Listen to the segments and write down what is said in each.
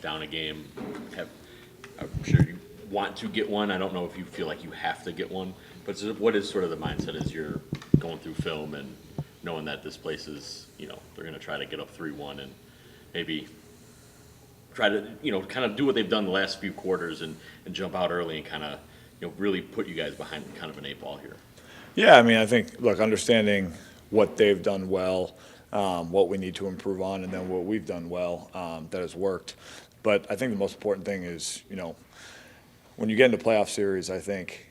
down a game. I'm sure you want to get one. I don't know if you feel like you have to get one, but what is sort of the mindset as you're going through film and knowing that this place is, they're going to try to get up 3-1 and maybe try to, kind of do what they've done the last few quarters and jump out early and kind of, really put you guys behind kind of an 8 ball here. Yeah, I mean, I think, look, understanding what they've done well, what we need to improve on, and then what we've done well that has worked. But I think the most important thing is, when you get into playoff series, I think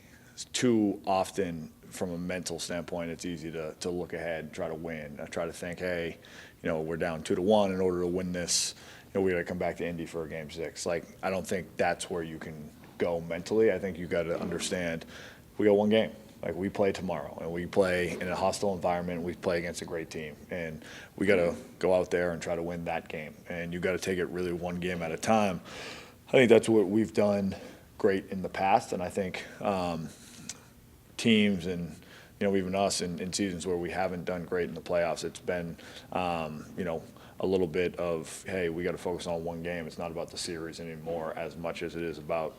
too often from a mental standpoint, it's easy to look ahead and try to win. I try to think, hey, we're down 2-1 in order to win this. We got to come back to Indy for a game 6. Like, I don't think that's where you can go mentally. I think you got to understand we got one game. Like, we play tomorrow, and we play in a hostile environment. We play against a great team, and we got to go out there and try to win that game. And you got to take it really one game at a time. I think that's what we've done great in the past, and I think teams and even us in seasons where we haven't done great in the playoffs, it's been a little bit of, hey, we got to focus on one game. It's not about the series anymore as much as it is about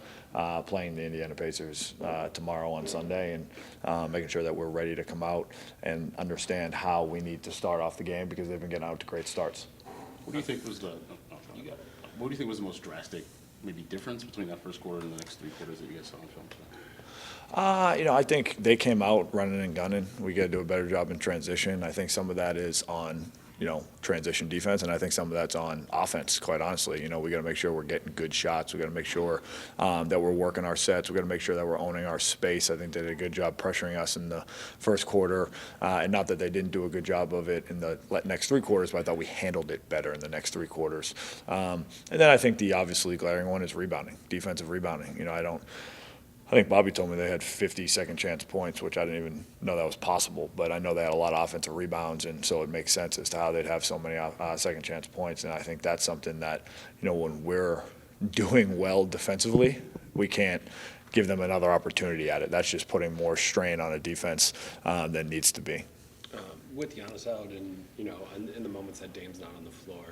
playing the Indiana Pacers tomorrow on Sunday and making sure that we're ready to come out and understand how we need to start off the game because they've been getting out to great starts. What do you think was what do you think was the most drastic maybe difference between that first quarter and the next 3 quarters that you guys saw on film today? I think they came out running and gunning. We got to do a better job in transition. I think some of that is on transition defense, and I think some of that's on offense, quite honestly. We got to make sure we're getting good shots. We got to make sure that we're working our sets. We got to make sure that we're owning our space. I think they did a good job pressuring us in the first quarter, and not that they didn't do a good job of it in the next 3 quarters, but I thought we handled it better in the next 3 quarters. And then I think the obviously glaring one is rebounding, defensive rebounding. I think Bobby told me they had 50 second chance points, which I didn't even know that was possible. But I know they had a lot of offensive rebounds, and so it makes sense as to how they'd have so many second chance points. And I think that's something that, when we're doing well defensively, we can't give them another opportunity at it. That's just putting more strain on a defense than needs to be. With Giannis out and, in the moments that Dame's not on the floor,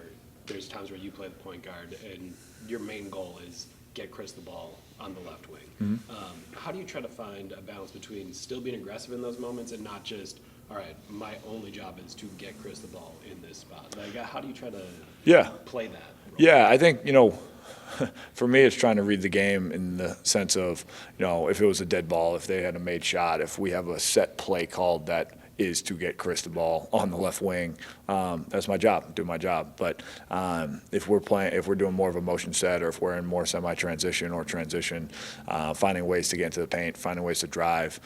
there's times where you play the point guard, and your main goal is get Chris the ball on the left wing. Mm-hmm. How do you try to find a balance between still being aggressive in those moments and not just, all right, my only job is to get Chris the ball in this spot? Like, how do you try to play that role? Yeah, I think, for me, it's trying to read the game in the sense of, if it was a dead ball, if they had a made shot, if we have a set play called that is to get Chris the ball on the left wing. That's my job, do my job. But if we're doing more of a motion set, or if we're in more semi-transition or transition, finding ways to get into the paint, finding ways to drive,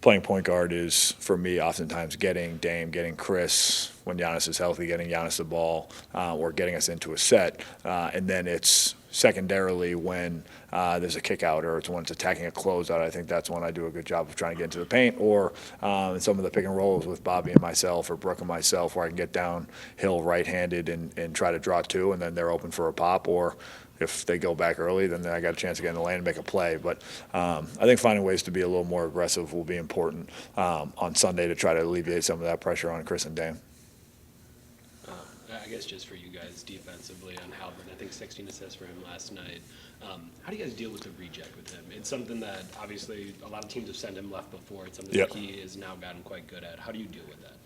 playing point guard is, for me, oftentimes getting Dame, getting Chris, when Giannis is healthy, getting Giannis the ball, or getting us into a set. And then it's secondarily when there's a kick out or it's when it's attacking a closeout. I think that's when I do a good job of trying to get into the paint, or in some of the pick and rolls with Bobby and myself or Brooke and myself, where I can get downhill right-handed and try to draw 2, and then they're open for a pop, or if they go back early, then I got a chance to get in the lane and make a play. But I think finding ways to be a little more aggressive will be important on Sunday to try to alleviate some of that pressure on Chris and Dame. I guess just for you guys defensively on Halvin, I think 16 assists for him last night. How do you guys deal with the reject with him? It's something that obviously a lot of teams have sent him left before. It's something that he has now gotten quite good at. How do you deal with that?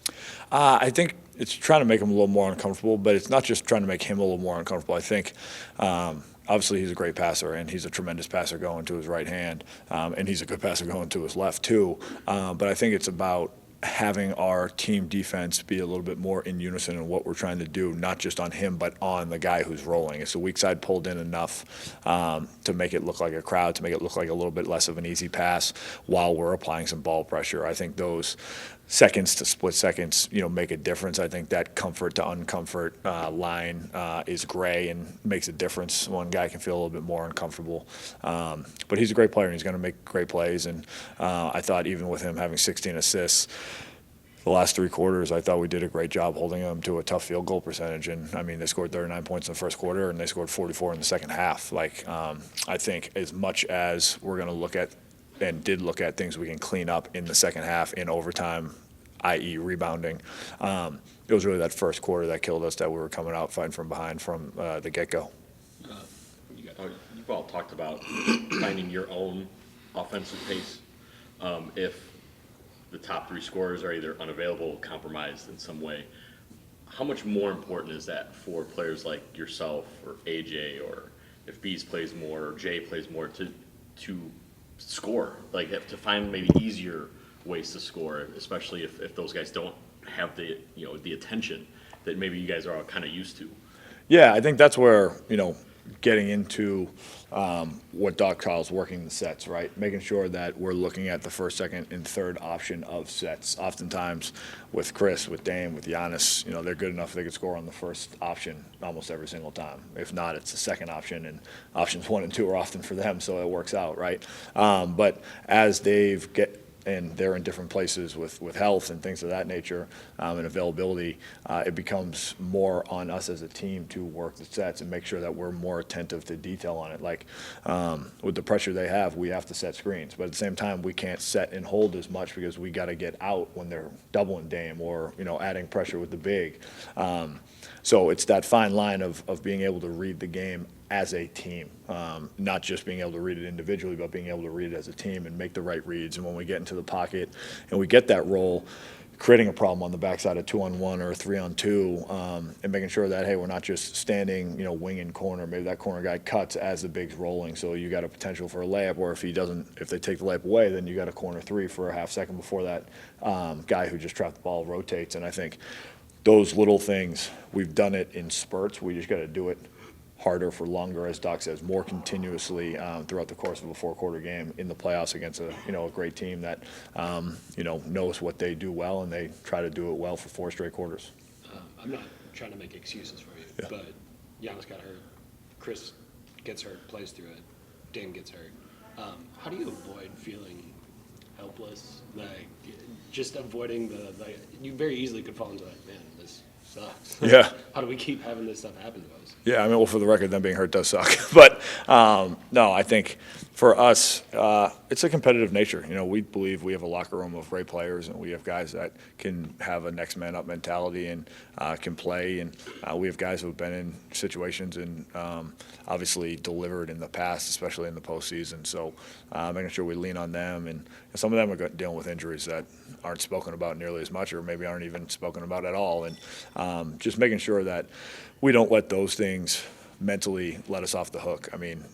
I think it's trying to make him a little more uncomfortable, but it's not just trying to make him a little more uncomfortable. I think obviously he's a great passer, and he's a tremendous passer going to his right hand, and he's a good passer going to his left too. But I think it's about having our team defense be a little bit more in unison in what we're trying to do, not just on him, but on the guy who's rolling. It's the weak side pulled in enough to make it look like a crowd, to make it look like a little bit less of an easy pass while we're applying some ball pressure. I think those seconds to split seconds, make a difference. I think that comfort to uncomfort line is gray and makes a difference. One guy can feel a little bit more uncomfortable. But he's a great player, and he's going to make great plays. And I thought even with him having 16 assists, the last 3 quarters, I thought we did a great job holding them to a tough field goal percentage. And, I mean, they scored 39 points in the first quarter, and they scored 44 in the second half. I think as much as we're going to look at and did look at things we can clean up in the second half in overtime, i.e. rebounding. It was really that first quarter that killed us, that we were coming out fighting from behind from the get-go. You've all talked about finding your own offensive pace. If the top three scorers are either unavailable, compromised in some way, how much more important is that for players like yourself or AJ, or if Bees plays more or Jay plays more, to score, like to find maybe easier ways to score, especially if those guys don't have the the attention that maybe you guys are all kind of used to. Yeah, I think that's where, getting into what Doc calls working the sets, right? Making sure that we're looking at the first, second, and third option of sets. Oftentimes with Chris, with Dame, with Giannis, they're good enough they could score on the first option almost every single time. If not, it's the second option, and options 1 and 2 are often for them, so it works out, right? But as Dave and they're in different places with health and things of that nature, and availability, it becomes more on us as a team to work the sets and make sure that we're more attentive to detail on it. Like with the pressure they have, we have to set screens, but at the same time, we can't set and hold as much because we got to get out when they're doubling Dame or adding pressure with the big. So it's that fine line of being able to read the game as a team, not just being able to read it individually, but being able to read it as a team and make the right reads. And when we get into the pocket and we get that roll, creating a problem on the backside of 2-on-1 or 3-on-2, and making sure that, hey, we're not just standing, wing and corner. Maybe that corner guy cuts as the big's rolling, so you got a potential for a layup. Or if they take the layup away, then you got a corner three for a half second before that guy who just trapped the ball rotates. And I think those little things, we've done it in spurts. We just got to do it harder for longer, as Doc says, more continuously throughout the course of a 4-quarter game in the playoffs against a great team that knows what they do well, and they try to do it well for 4 straight quarters. I'm not trying to make excuses for you, Yeah. but Giannis got hurt, Chris gets hurt, plays through it, Dame gets hurt. How do you avoid feeling helpless? Like just avoiding you very easily could fall into that, man, this sucks. Yeah. How do we keep having this stuff happen to us? Yeah, I mean, well, for the record, them being hurt does suck. But no, I think for us, it's a competitive nature. We believe we have a locker room of great players, and we have guys that can have a next man up mentality and can play. And we have guys who have been in situations and obviously delivered in the past, especially in the postseason. So making sure we lean on them. And some of them are dealing with injuries that aren't spoken about nearly as much, or maybe aren't even spoken about at all. And just making sure that we don't let those things mentally let us off the hook. I mean,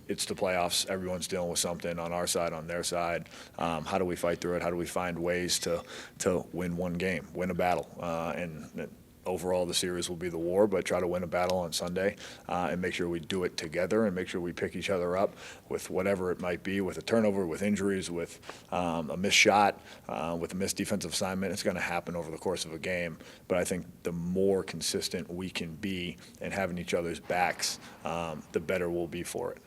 it's the playoffs. Everyone's dealing with something on our side, on their side. How do we fight through it? How do we find ways to win one game, win a battle? And overall, the series will be the war, but try to win a battle on Sunday and make sure we do it together and make sure we pick each other up with whatever it might be, with a turnover, with injuries, with a missed shot, with a missed defensive assignment. It's going to happen over the course of a game, but I think the more consistent we can be in having each other's backs, the better we'll be for it.